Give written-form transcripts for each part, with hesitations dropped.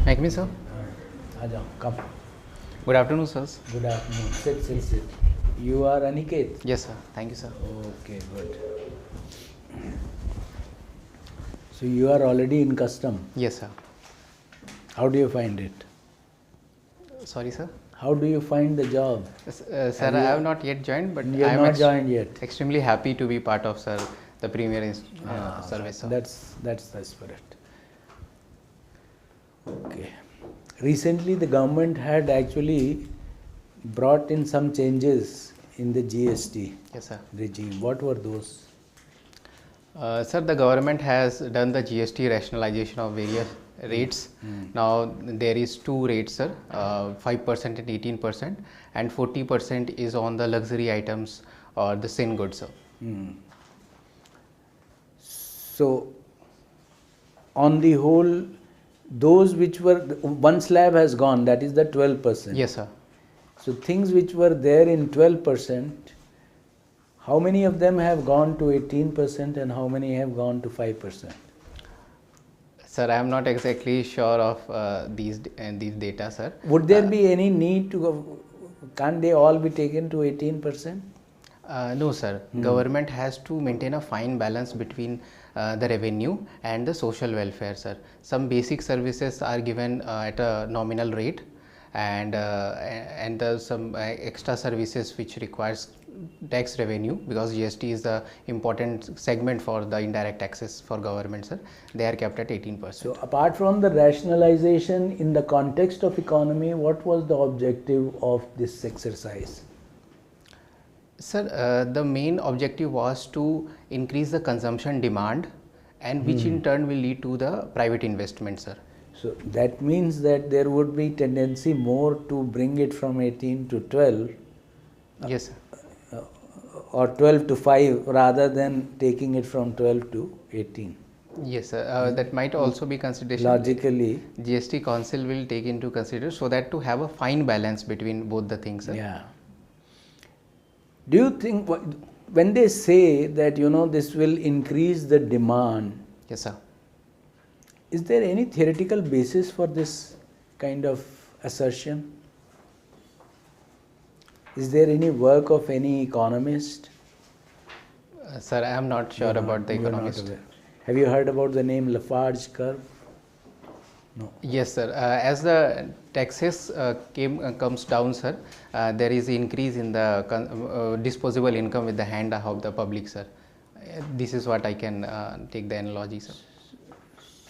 Thank you, sir. Come. Good afternoon, sirs. Good afternoon. Sit. You are Aniket? Yes, sir. Thank you, sir. Okay, good. So you are already in custom. Yes, sir. How do you find it? Sorry, sir. How do you find the job? Sir, I have not yet joined, but You I have am not joined yet. extremely happy to be part of, sir, the premier service, sir. That's the spirit. Okay. Recently, the government had actually brought in some changes in the GST Yes, sir. regime. What were those? Sir, the government has done the GST rationalization of various rates. Now, there is two rates, sir, 5% and 18%, and 40% is on the luxury items or the sin goods, sir. So, on the whole, those which were, one slab has gone, that is the 12%. Yes, sir. So, things which were there in 12%, how many of them have gone to 18% and how many have gone to 5%? Sir, I am not exactly sure of these data, sir. Would there be any need to go, can't they all be taken to 18%? No, sir. Government has to maintain a fine balance between the revenue and the social welfare, sir. Some basic services are given at a nominal rate, and some extra services which requires tax revenue, because GST is the important segment for the indirect taxes for government, sir. They are kept at 18%. So, apart from the rationalization in the context of economy, what was the objective of this exercise? Sir, the main objective was to increase the consumption demand, and which in turn will lead to the private investment, sir. So, that means that there would be tendency more to bring it from 18 to 12. Yes, sir. Or 12 to 5 rather than taking it from 12 to 18. Yes, sir. That might also be consideration. Logically. GST Council will take into consideration, so that to have a fine balance between both the things, sir. Yeah. Do you think when they say that this will increase the demand? Yes, sir. Is there any theoretical basis for this kind of assertion? Is there any work of any economist? Sir, I am not sure about the economist. Have you heard about the name Lafarge curve? No. Yes, sir. As the taxes comes down, sir, there is increase in the disposable income with the hand of the public, sir. This is what I can take the analogy, sir.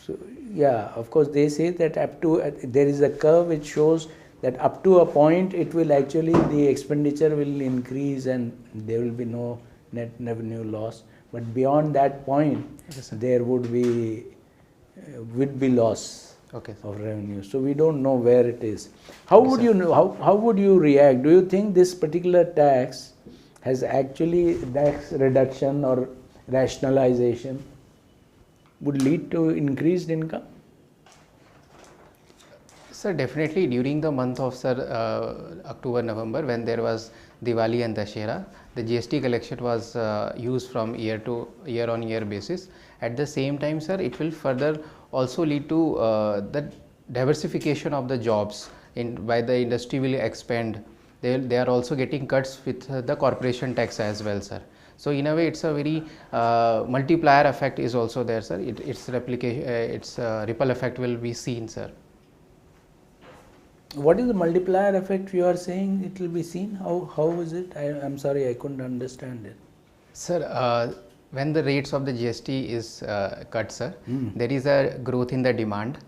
So, yeah, of course, they say that up to there is a curve which shows that up to a point it will actually, the expenditure will increase and there will be no net revenue loss. But beyond that point, yes, there would be loss. Okay, of revenue. So we don't know where it is. How would you know? How would you react? Do you think this particular tax has actually, tax reduction or rationalization would lead to increased income? Sir, definitely during the month of October, November, when there was Diwali and Dashera, the GST collection was used from year on year basis. At the same time, sir, it will further also lead to the diversification of the jobs by the industry will expand. They are also getting cuts with the corporation tax as well, sir. So in a way, it's a very multiplier effect is also there, sir. Its ripple effect will be seen, sir. What is the multiplier effect you are saying it will be seen? How is it? I'm sorry, I couldn't understand it. Sir, when the rates of the GST is cut, sir, there is a growth in the demand.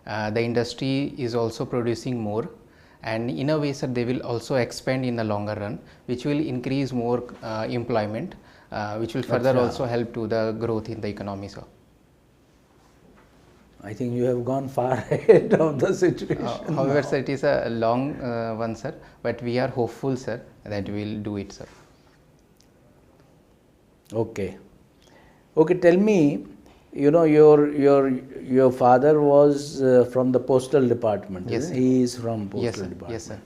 The industry is also producing more, and in a way, sir, they will also expand in the longer run, which will increase more employment, which will further also help to the growth in the economy, sir. I think you have gone far ahead of the situation. However, sir, it is a long one, sir, but we are hopeful, sir, that we will do it, sir. Okay. Okay, tell me, your father was from the postal department. Yes, sir. He is from postal Yes, sir. department. Yes, sir.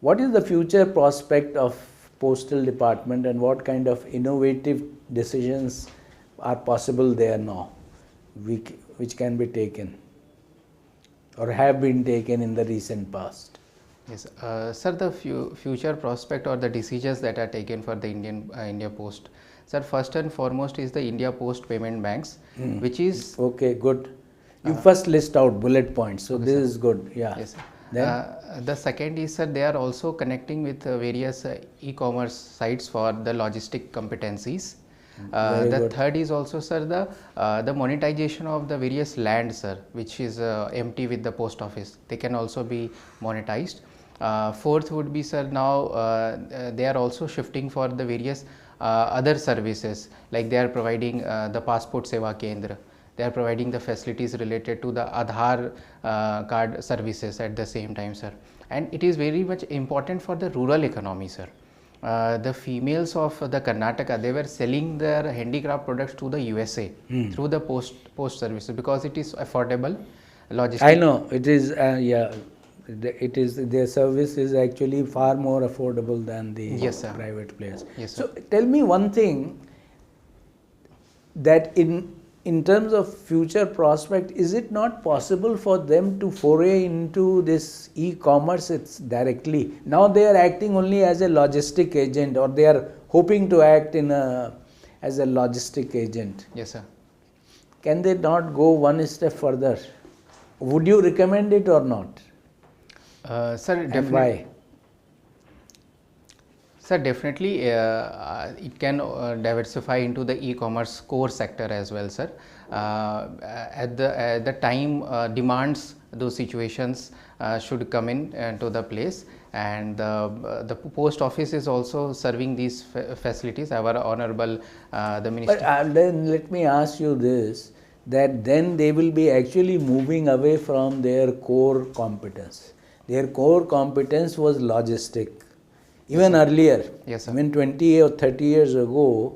What is the future prospect of postal department and what kind of innovative decisions are possible there now, which can be taken? or have been taken in the recent past? Yes, sir, the future prospect or the decisions that are taken for the India Post. Sir, first and foremost is the India Post Payment Banks, which is okay, good. You first list out bullet points, so okay, this sir. is good. Yeah. Yes, sir. Then The second is, sir, they are also connecting with various e-commerce sites for the logistic competencies. Very The good. third is also, sir, the monetization of the various land, sir, which is empty with the post office. They can also be monetized. Fourth would be, sir, now they are also shifting for the various other services, like they are providing the Passport Seva Kendra. They are providing the facilities related to the Aadhaar card services at the same time, sir. And it is very much important for the rural economy, sir. The females of the Karnataka, they were selling their handicraft products to the USA through the post services because it is affordable. Logistic. I know it is. Yeah, it is. Their service is actually far more affordable than the Yes, sir. private players. Yes, So sir. tell me one thing. That in terms of future prospect, is it not possible for them to foray into this e-commerce it's directly? Now they are acting only as a logistic agent, or they are hoping to act as a logistic agent. Yes, sir. Can they not go one step further? Would you recommend it or not? Sir, And definitely. why? Sir, definitely it can diversify into the e-commerce core sector as well, sir. At the time demands, those situations should come in to the place, and the post office is also serving these facilities. Our honorable the minister. But then let me ask you this, that then they will be actually moving away from their core competence. Their core competence was logistic. Even earlier, Yes, sir. even 20 or 30 years ago,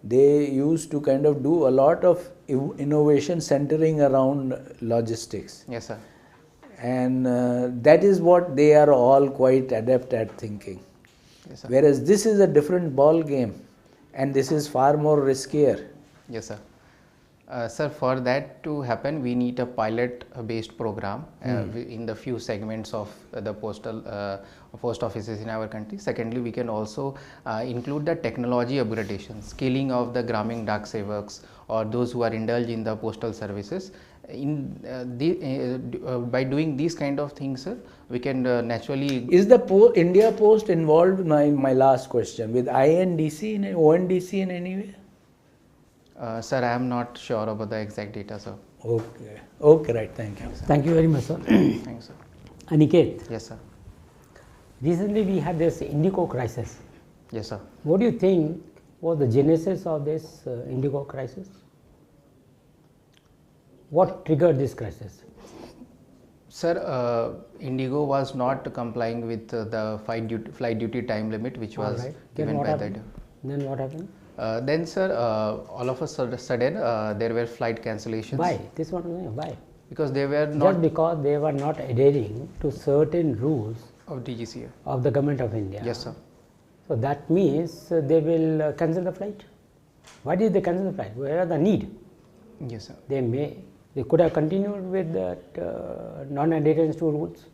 they used to kind of do a lot of innovation centering around logistics. Yes, sir. And that is what they are all quite adept at thinking. Yes, sir. Whereas this is a different ball game, and this is far more riskier. Yes, sir. Sir, for that to happen, we need a pilot-based program in the few segments of the post offices in our country. Secondly, we can also include the technology upgradation, scaling of the Gramin Dak Sevaks or those who are indulged in the postal services. By doing these kind of things, sir, we can naturally. Is the India Post involved? My last question, with INDC in ONDC in any way? Sir, I am not sure about the exact data, sir. Okay. Okay, right. Thank you. Thank you very much, sir. Thanks, sir. Aniket, Yes, sir. recently we had this Indigo crisis. Yes, sir. What do you think was the genesis of this Indigo crisis? What triggered this crisis? Sir, Indigo was not complying with the flight duty time limit which was All right. given by that. Then what happened? Then, sir, all of a sudden there were flight cancellations. Why? This one, why? Because they were not Just because they were not adhering to certain rules of DGCA. of the government of India. Yes, sir. So that means they will cancel the flight. Why did they cancel the flight? Where are the need? Yes, sir. They could have continued with that non-adherence to rules.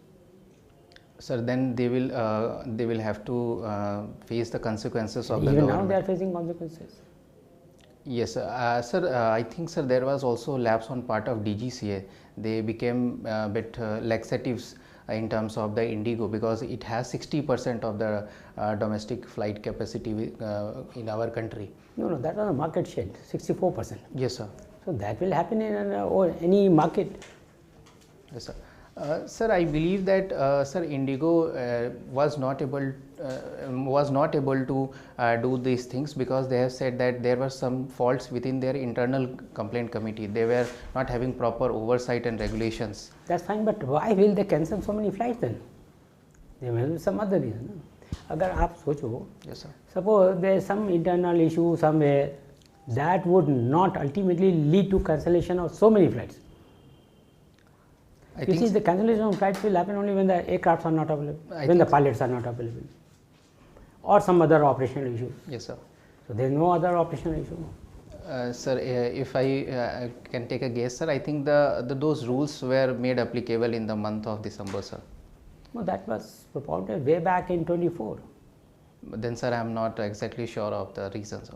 Sir, then they will have to face the consequences of the Even now government. they are facing consequences. Yes, sir. Sir, I think, sir, there was also lapse on part of DGCA. They became a bit laxatives in terms of the Indigo because it has 60% of the domestic flight capacity in our country. No, that was a market share, 64%. Yes, sir. So that will happen in any market. Yes, sir. Sir, I believe that sir, Indigo was not able to do these things because they have said that there were some faults within their internal complaint committee. They were not having proper oversight and regulations. That's fine, but why will they cancel so many flights then? There may be some other reason. अगर आप सोचो, Yes, sir. suppose there is some internal issue somewhere that would not ultimately lead to cancellation of so many flights. You see, the cancellation of flights will happen only when the aircrafts are not available, when the pilots are not available, or some other operational issue. Yes, sir. So there is no other operational issue. Sir, if I can take a guess, sir, I think those rules were made applicable in the month of December, sir. No, that was propounded way back in 24. But then, sir, I am not exactly sure of the reasons. Sir.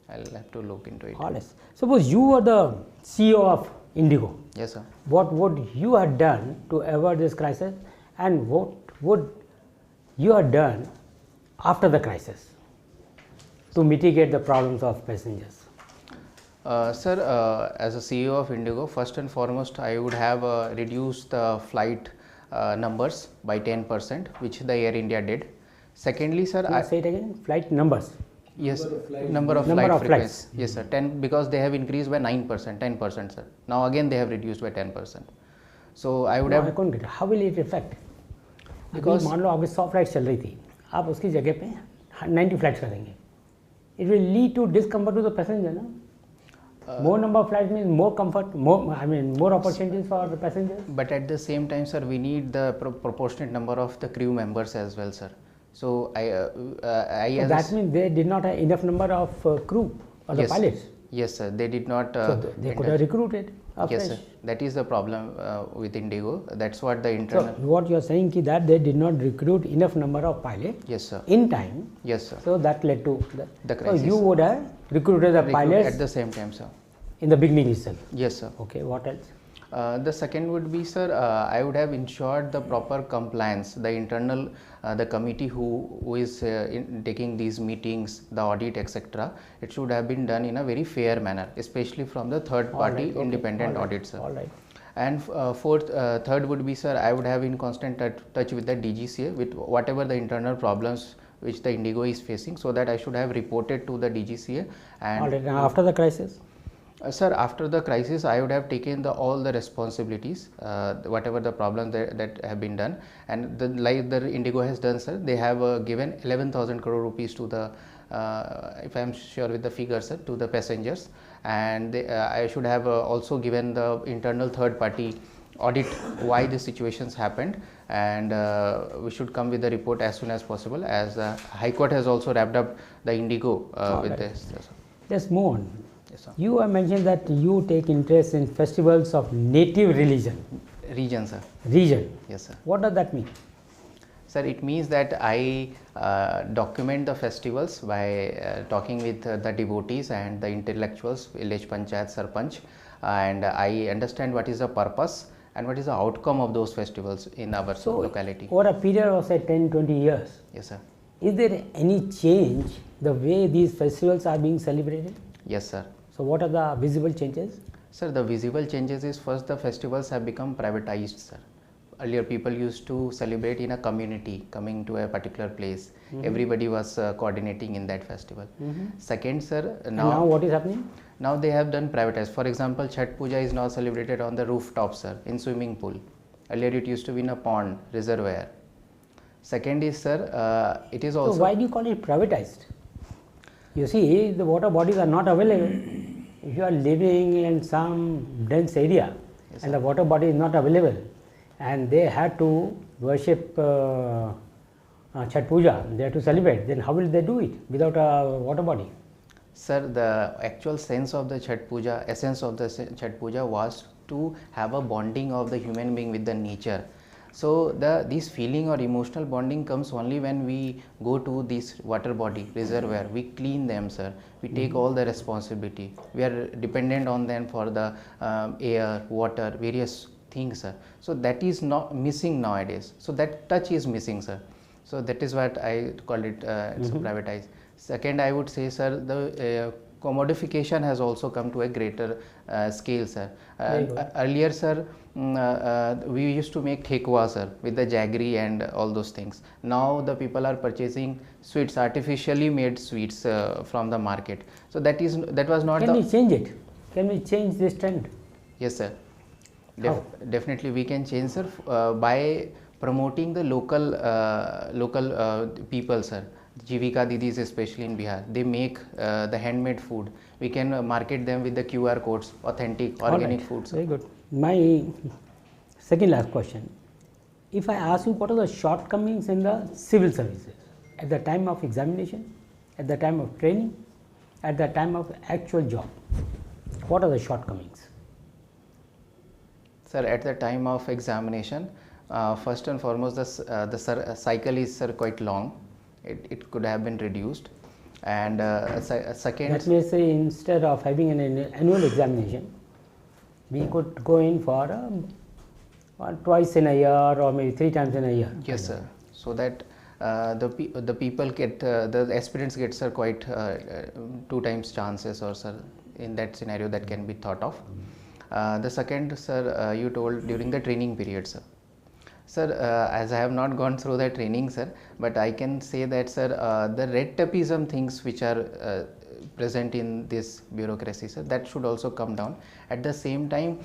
I'll have to look into it. Honest. Suppose you were the CEO of Indigo. Yes, sir. What would you have done to avert this crisis, and what would you have done after the crisis to mitigate the problems of passengers? Sir, as a CEO of Indigo, first and foremost, I would have reduced the flight numbers by 10%, which the Air India did. Secondly, sir, Can you say it again? Flight numbers. Yes, Number of flight flights. frequency. Yes, sir. 10 because they have increased by 9%, 10%, sir. Now again they have reduced by 10%. So I would No, have. I couldn't get it. How will it affect? Because- अभी मान लो आपकी 100 flights चल रही थी, आप उसकी जगह पे 90 फ्लाइट्स कर देंगे. It will lead to discomfort to the passenger, no? More number of flights means more comfort, more opportunities for the passengers. But at the same time, sir, we need the proportionate number of the crew members as well, sir. So I So as that means they did not have enough number of crew or the yes, pilots. Yes, sir. They did not. So they could have recruited Yes, afresh. sir. That is the problem with Indigo. That's what the So internal. what you are saying is that they did not recruit enough number of pilots Yes, sir. in time. Yes, sir. So that led to The So crisis. you would have recruited the Recruit pilots at the same time, sir. in the beginning itself. Yes, sir. Okay, what else? The second would be, sir, I would have ensured the proper compliance. The internal, the committee who is taking these meetings, the audit, etc. It should have been done in a very fair manner, especially from the third party Alright, okay, independent alright, audit, sir. All right. And third would be, sir, I would have in constant touch with the DGCA with whatever the internal problems which the Indigo is facing, so that I should have reported to the DGCA. And All right. Now after the crisis, sir, after the crisis, I would have taken all the responsibilities, whatever the problems that have been done, and like the Indigo has done, sir. They have given 11,000 crore rupees to the, if I am sure with the figures, sir, to the passengers, and I should have also given the internal third party audit why the situations happened, and we should come with the report as soon as possible, as High Court has also wrapped up the Indigo with right. this. Yes, sir. let's move on. Yes, sir. You have mentioned that you take interest in festivals of native region. Region, sir. Yes, sir. What does that mean? Sir, it means that I document the festivals by talking with the devotees and the intellectuals, village panchayat, sarpanch, and I understand what is the purpose and what is the outcome of those festivals in our locality. Over a period of say 10-20 years, Yes, sir. is there any change the way these festivals are being celebrated? Yes, sir. So what are the visible changes? Sir, the visible changes is, first, the festivals have become privatized, sir. Earlier people used to celebrate in a community, coming to a particular place. Everybody was coordinating in that festival. Second, sir, And now what is happening? now they have done privatized. For example, Chhat Puja is now celebrated on the rooftop, sir, in swimming pool. Earlier it used to be in a pond, reservoir. Second is, sir, it is also. So why do you call it privatized? You see, the water bodies are not available. If you are living in some dense area, Yes, and the water body is not available, and they had to worship Chhat Puja, they have to celebrate, then how will they do it without a water body? Sir, the actual sense of the Chhat Puja, essence of the Chhat Puja was to have a bonding of the human being with the nature. So this feeling or emotional bonding comes only when we go to this water body, reservoir, we clean them, sir. We take all the responsibility. We are dependent on them for the air, water, various things, sir. So that is not missing nowadays. So that touch is missing, sir. So that is what I call it, it's privatized. Second, I would say, sir, the commodification has also come to a greater scale, sir. Earlier, sir, we used to make thekwa, sir, with the jaggery and all those things. Now the people are purchasing sweets, artificially made sweets from the market. So that was not. Can we change it? Can we change this trend? Yes, sir. How? Definitely we can change, sir, by promoting the local people, sir. Jivika Didis, especially in Bihar, they make the handmade food. We can market them with the QR codes, authentic organic foods. Very good. My second last question. If I ask you what are the shortcomings in the civil services at the time of examination, at the time of training, at the time of actual job, what are the shortcomings? Sir, at the time of examination, first and foremost, the cycle is, sir, quite long. It could have been reduced. And second, That means instead of having an annual examination, we could go in for twice in a year or maybe 3 times in a year. yes, sir. So that the people get the aspirants get, sir, quite 2 times chances, or, sir, in that scenario that can be thought of. The second, sir, you told during the training period, sir. Sir, as I have not gone through the training, sir, but I can say that, sir, the red tapeism things which are present in this bureaucracy, sir, that should also come down. At the same time,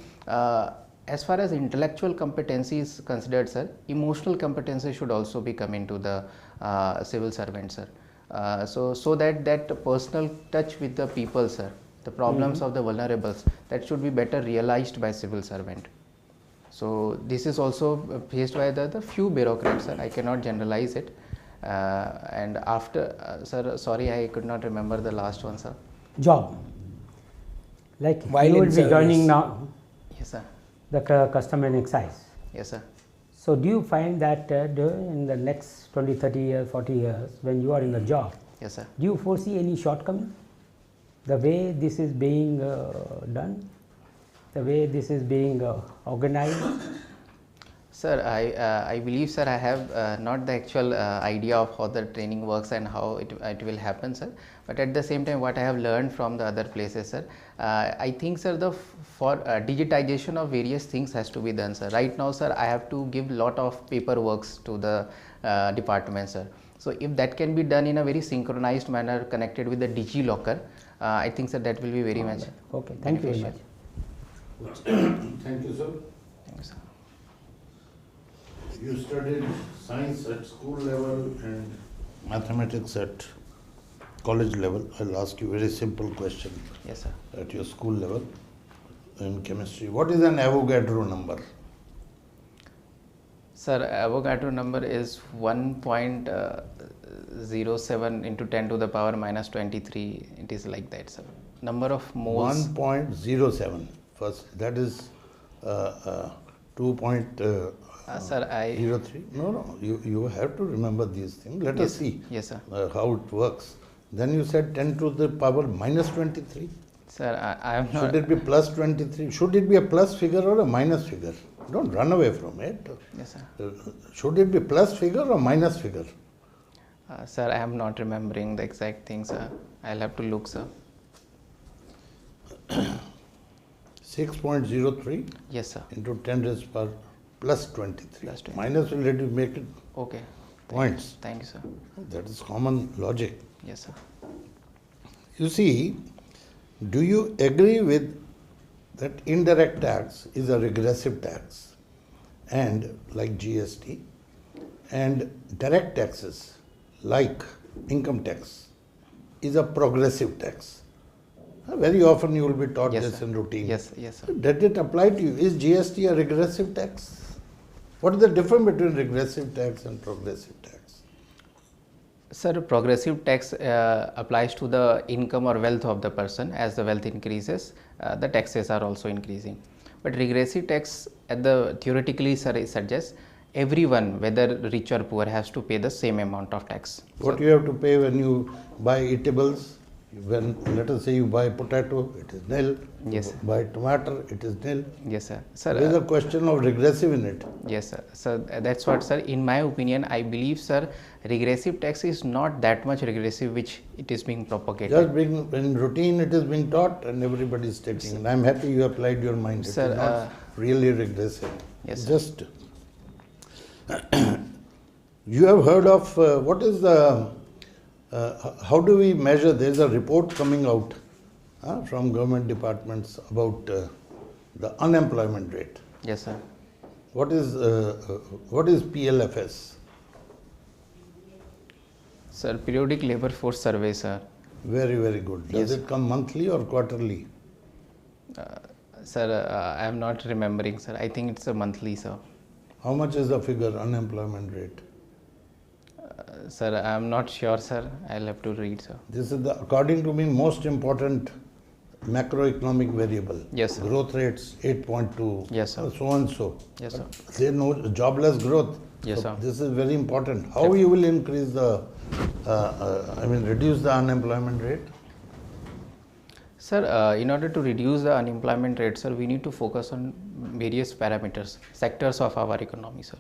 as far as intellectual competency is considered, sir, emotional competency should also be come into the civil servant, sir. So that personal touch with the people, sir, the problems of the vulnerables, that should be better realized by civil servant. So this is also faced by the few bureaucrats, sir. I cannot generalize it. And after, sir, sorry, I could not remember the last one, sir. Job. Like While you in will be service. joining now Yes, sir. the custom and excise. Yes, sir. So do you find that in the next 20, 30 years, 40 years, when you are in the job, Yes, sir. do you foresee any shortcoming? The way this is being done, the way this is being organized? Sir, I believe, sir, I have not the actual idea of how the training works and how it will happen, sir. But at the same time, what I have learned from the other places, sir, I think, sir, for digitization of various things has to be done, sir. Right now, sir, I have to give lot of paperworks to the department, sir. So if that can be done in a very synchronized manner, connected with the DigiLocker, I think, sir, that will be very much. Okay, thank you very much. Thank you, sir. Thank you, sir. You studied science at school level and mathematics at college level. I'll ask you a very simple question. Yes, sir. At your school level in chemistry. What is an Avogadro number? Sir, Avogadro number is 1.07 into 10 to the power minus 23. It is like that, sir. Number of moles. 1.07. First, that is 2.03. Sir, No, you have to remember these things. Let us see Yes, sir. how it works. Then you said 10 to the power minus 23. Sir, I am not. Should it be plus 23? Should it be a plus figure or a minus figure? Don't run away from it. Yes, sir. Should it be plus figure or minus figure? Sir, I am not remembering the exact thing, sir. I'll have to look, sir. 6.03 Yes, sir. into 10 raised to power plus 23. Plus 23. Minus will let you make it Okay. points. Thank you, sir. That is common logic. Yes, sir. You see, do you agree with that indirect tax is a regressive tax, and like GST, and direct taxes like income tax is a progressive tax? Very often you will be taught Yes, this sir. in routine. Yes, sir. Does it apply to you? Is GST a regressive tax? What is the difference between regressive tax and progressive tax? Sir, progressive tax applies to the income or wealth of the person. As the wealth increases, the taxes are also increasing. But regressive tax, theoretically, sir, suggests everyone, whether rich or poor, has to pay the same amount of tax. What you have to pay when you buy eatables? When, let us say, you buy potato, it is nil. Yes, sir. Buy tomato, it is nil. Yes, sir. Sir, There is a question of regressive in it. yes, sir. So that's what, sir. In my opinion, I believe, sir, regressive tax is not that much regressive which it is being propagated. Just being in routine, it is being taught, and everybody is taking. And I am happy you applied your mind. It Sir, is not really regressive. Yes, sir. Just you have heard of what is the how do we measure? There is a report coming out from government departments about the unemployment rate. Yes, sir. What is PLFS? Sir, periodic labor force survey, sir. Very, very good. Does Yes. it come monthly or quarterly? Sir, I am not remembering, sir. I think it's a monthly, sir. How much is the figure unemployment rate? Sir, I am not sure, sir. I'll have to read, sir. This is the, according to me, most important macroeconomic variable. Yes, sir. Growth rates 8.2. Yes, sir. So and so. Yes, sir. There no jobless growth. Yes, So sir. this is very important. How you will increase the, reduce the unemployment rate? Sir, in order to reduce the unemployment rate, sir, we need to focus on various parameters, sectors of our economy, sir.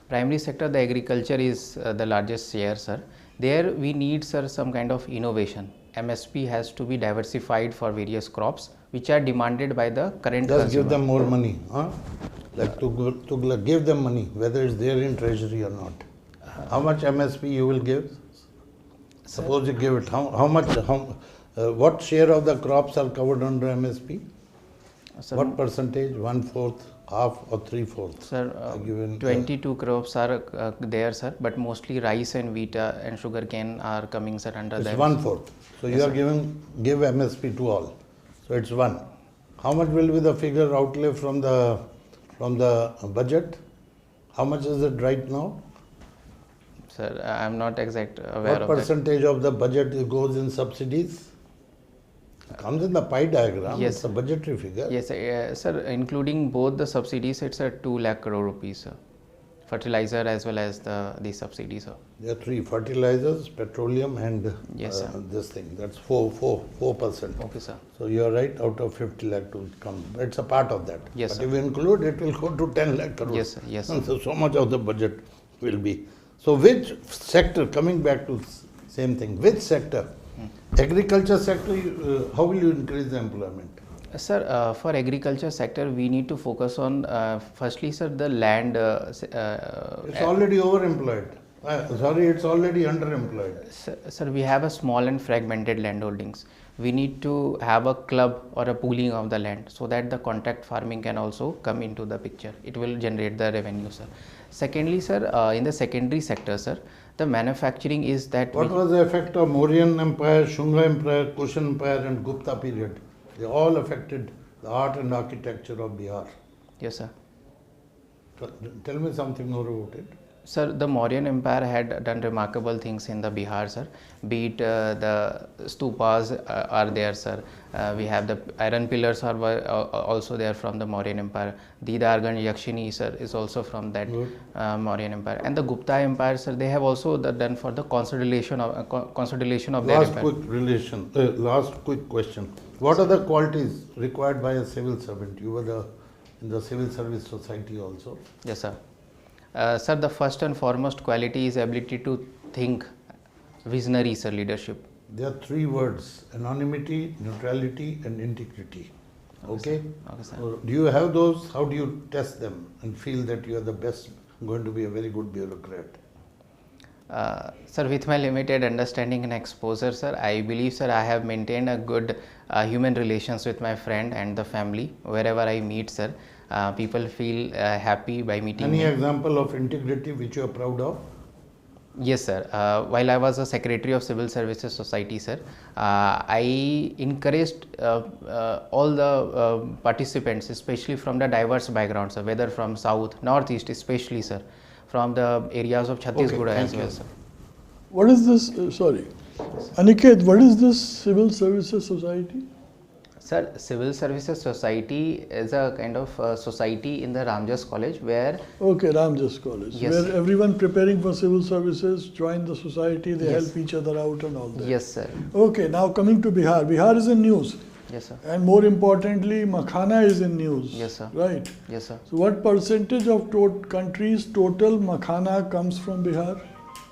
Primary sector, the agriculture is the largest share, sir. There we need, sir, some kind of innovation. MSP has to be diversified for various crops which are demanded by the current Just consumer. give them more money, huh? Like to give them money, whether it's there in treasury or not. How much MSP you will give? Suppose you give it, what share of the crops are covered under MSP? Sir, What percentage? 1/4, half, or 3/4? Sir, Given, 22 crops are there, sir, but mostly rice and wheat and sugarcane are coming, sir, under it's the 1/4. So you are give MSP to all. So it's 1. How much will be the figure outlay from the budget? How much is it right now? Sir, I am not exact aware What of that. percentage of the budget goes in subsidies? It comes in the pie diagram. Yes, It's a budgetary figure. Yes, sir, including both the subsidies, it's a 2 lakh crore rupees, sir. Fertilizer as well as the subsidies, sir. There are 3: fertilizers, petroleum, and Yes, sir. this thing. That's 4%. Okay, sir. So you are right. Out of 50 lakh to come, it's a part of that. Yes, but sir. if you include, it will go to 10 lakh crore. Yes, sir. Yes, sir. So much of the budget will be. So which sector? Coming back to same thing. Which sector? Agriculture sector. How will you increase the employment? Sir, for agriculture sector, we need to focus on, firstly, sir, the land. It's already overemployed. It's already underemployed. Sir, we have a small and fragmented land holdings. We need to have a club or a pooling of the land so that the contract farming can also come into the picture. It will generate the revenue, sir. Secondly, sir, in the secondary sector, sir, the manufacturing is that. What was the effect of Mauryan Empire, Shunga Empire, Kushan Empire, and Gupta period? They all affected the art and architecture of Bihar. Yes, sir. Tell me something more about it. Sir, the Mauryan Empire had done remarkable things in the Bihar, sir. Be it the stupas are there, sir. We have the iron pillars are also there from the Mauryan Empire. Didarganj Yakshini, sir, is also from that Mauryan Empire. And the Gupta Empire, sir, they have also done for the consolidation of their empire. Last quick question. What are the qualities required by a civil servant? You were in the civil service society also. Yes, sir. Sir, the first and foremost quality is ability to think, visionary, sir, leadership. There are 3 words: anonymity, neutrality, and integrity. Okay? Okay, sir. So do you have those? How do you test them and feel that you are the best, going to be a very good bureaucrat? Sir, with my limited understanding and exposure, sir, I believe, sir, I have maintained a good human relations with my friend and the family. Wherever I meet, sir, people feel happy by meeting Any me. example of integrity which you are proud of? Yes, sir. While I was a secretary of Civil Services Society, sir, I encouraged all the participants, especially from the diverse backgrounds, sir, whether from South, Northeast, especially, sir, from the areas of Chhattisgarh as well, sir. What is this? Aniket, what is this Civil Services Society? Sir, Civil Services Society is a kind of society in the Ramjas College where. Okay, Ramjas College, Yes. where everyone preparing for civil services join the society, they Yes. help each other out and all that. Yes, sir. Okay, now coming to Bihar. Bihar is in news. Yes, sir. And more importantly, Makhana is in news. Yes, sir. Right. Yes, sir. So what percentage of country's total Makhana comes from Bihar?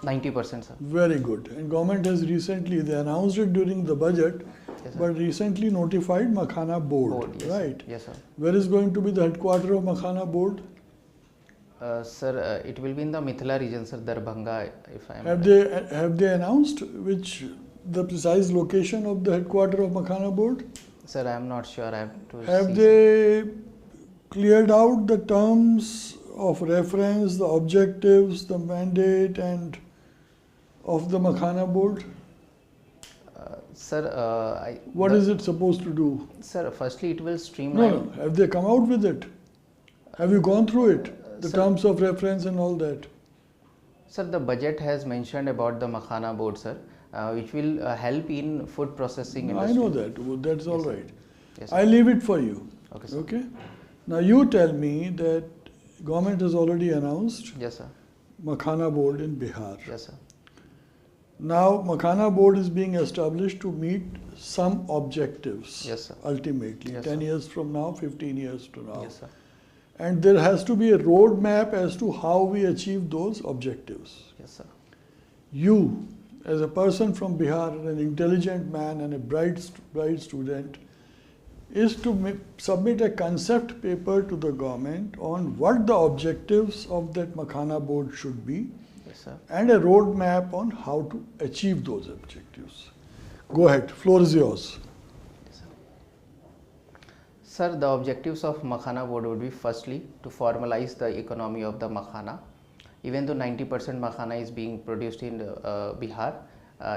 90%, sir. Very good. And government has recently, they announced it during the budget, Yes, sir. but recently notified Makhana board, Yes, right? Yes, sir. Where is going to be the headquarter of Makhana board? Sir, it will be in the Mithila region, sir, Darbhanga, if I am. Have they announced which the precise location of the headquarter of Makhana board? Sir, I am not sure. I have to. Have see, they cleared out the terms of reference, the objectives, the mandate, and of the Makhana board? Sir, What is it supposed to do? Sir, firstly, it will streamline. No, have they come out with it? Have you gone through it? The Sir- terms of reference and all that? Sir, the budget has mentioned about the Makhana board, sir, which will help in food processing I industry. know that. That's all right. Yes, sir. I leave it for you. Okay, sir. Okay. Now you tell me that government has already announced Yes, sir. Makhana board in Bihar. Yes, sir. Now Makhana board is being established to meet some objectives. Yes, sir. Ultimately, Yes, 10 sir. years from now, 15 years from now. Yes, sir. And there has to be a roadmap as to how we achieve those objectives. Yes, sir. You, as a person from Bihar, an intelligent man and a bright student, is to submit a concept paper to the government on what the objectives of that Makhana board should be, Yes, sir. and a roadmap on how to achieve those objectives. Go ahead, floor is yours. Sir, the objectives of Makhana board would be firstly to formalize the economy of the Makhana. Even though 90% Makhana is being produced in Bihar,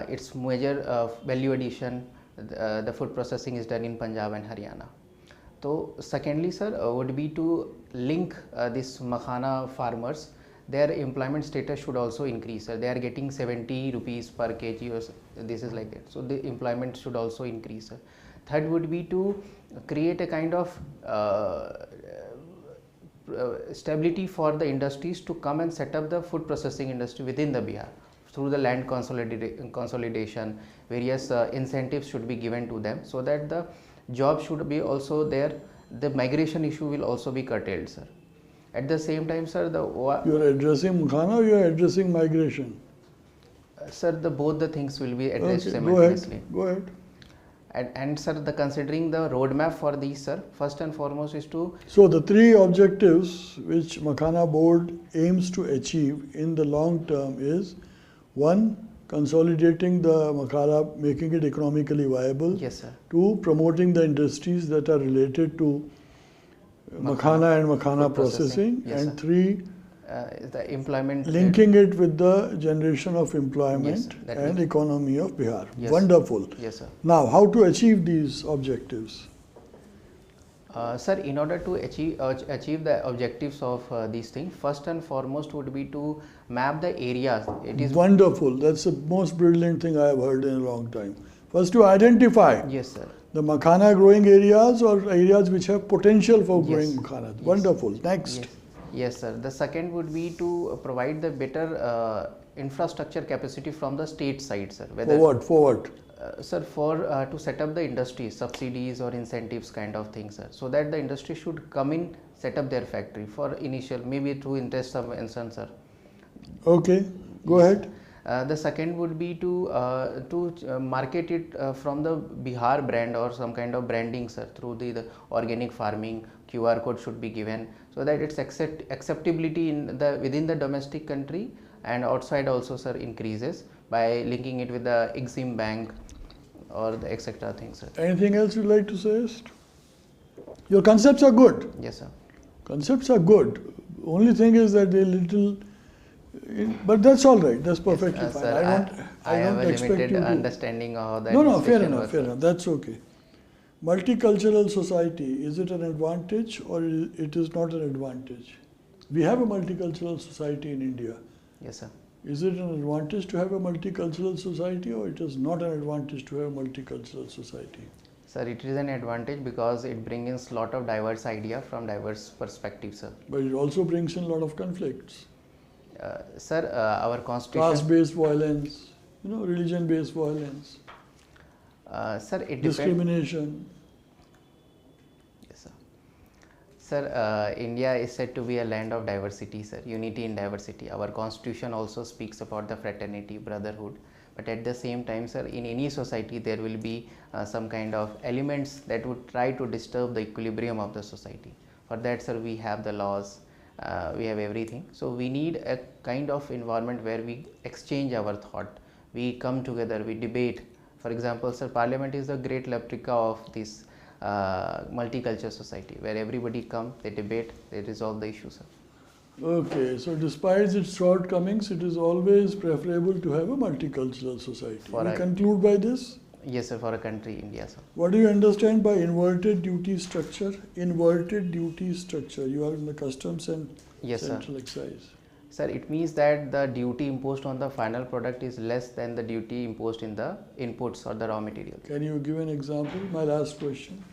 its major value addition, the food processing is done in Punjab and Haryana. So secondly, sir, would be to link this Makhana farmers. Their employment status should also increase. Sir. They are getting 70 rupees per kg, or this is like that. So the employment should also increase. Sir. Third would be to create a kind of stability for the industries to come and set up the food processing industry within the Bihar through the land consolidation. Various incentives should be given to them so that the job should be also there. The migration issue will also be curtailed, sir. At the same time, sir, You are addressing Makhana or you are addressing migration? Sir, both the things will be addressed Okay, simultaneously. go ahead. And sir, considering the roadmap for these, sir, first and foremost is to. So the three objectives which Makhana board aims to achieve in the long term is, one, consolidating the Makhana, making it economically viable. Yes, sir. Two, promoting the industries that are related to Makhana and Makhana processing. Yes, and sir. three, The employment. linking it with the generation of employment Yes, that and will- economy of Bihar. Yes. Wonderful. Yes, sir. Now, how to achieve these objectives? Sir, in order to achieve the objectives of these things, first and foremost would be to map the areas. It is Wonderful. That's the most brilliant thing I have heard in a long time. First, to identify Yes, sir. the Makhana growing areas or areas which have potential for Yes. growing Makhana. Yes. Wonderful. Next. Yes. Yes, sir. The second would be to provide the better infrastructure capacity from the state side, sir. For what? For what? Sir, for to set up the industry, subsidies or incentives kind of things, sir. So that the industry should come in, set up their factory for initial, maybe through interest subvention, sir. Okay. Go ahead. The second would be to market it from the Bihar brand or some kind of branding, sir, through the organic farming. QR code should be given so that its acceptability in within the domestic country and outside also, sir, increases by linking it with the Exim Bank or the etc. things, sir. Anything else you'd like to suggest? Your concepts are good. Yes, sir. Concepts are good. Only thing is that they're little, but that's all right. That's perfectly Yes, fine. sir, I have don't a expect limited you to. understanding of how that. No, fair inspection enough, works, fair sir. enough. That's okay. Multicultural society, is it an advantage or it is not an advantage? We have a multicultural society in India. Yes, sir. Is it an advantage to have a multicultural society or it is not an advantage to have a multicultural society? Sir, it is an advantage because it brings in lot of diverse idea from diverse perspectives, sir. But it also brings in a lot of conflicts. Sir, our constitution. Caste-based violence, religion-based violence, Sir, it depends. discrimination. Yes, sir. Sir, India is said to be a land of diversity, sir. Unity in diversity. Our constitution also speaks about the fraternity, brotherhood. But at the same time, sir, in any society there will be some kind of elements that would try to disturb the equilibrium of the society. For that, sir, we have the laws, we have everything. So we need a kind of environment where we exchange our thought, we come together, we debate. For example, sir, Parliament is the great replica of this multicultural society where everybody come, they debate, they resolve the issue, sir. Okay, so despite its shortcomings, it is always preferable to have a multicultural society. We conclude by this? Yes, sir, for a country, India, sir. What do you understand by inverted duty structure? Inverted duty structure. You are in the customs and Yes, central sir. excise. Sir, it means that the duty imposed on the final product is less than the duty imposed in the inputs or the raw material. Can you give an example? My last question.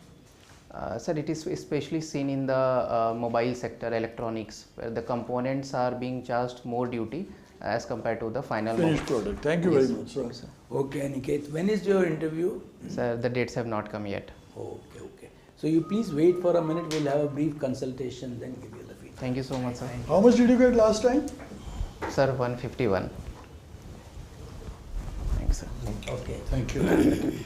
Sir, it is especially seen in the mobile sector, electronics, where the components are being charged more duty as compared to the final Finished product. Thank you Yes, very much, sir. yes, sir. Okay, Aniket, when is your interview? Sir, the dates have not come yet. Okay, okay. So you please wait for a minute, we'll have a brief consultation, then give you the feedback. Thank you so much, sir. How much did you get last time? Sir, 151. Thanks, sir. Okay. Thank you.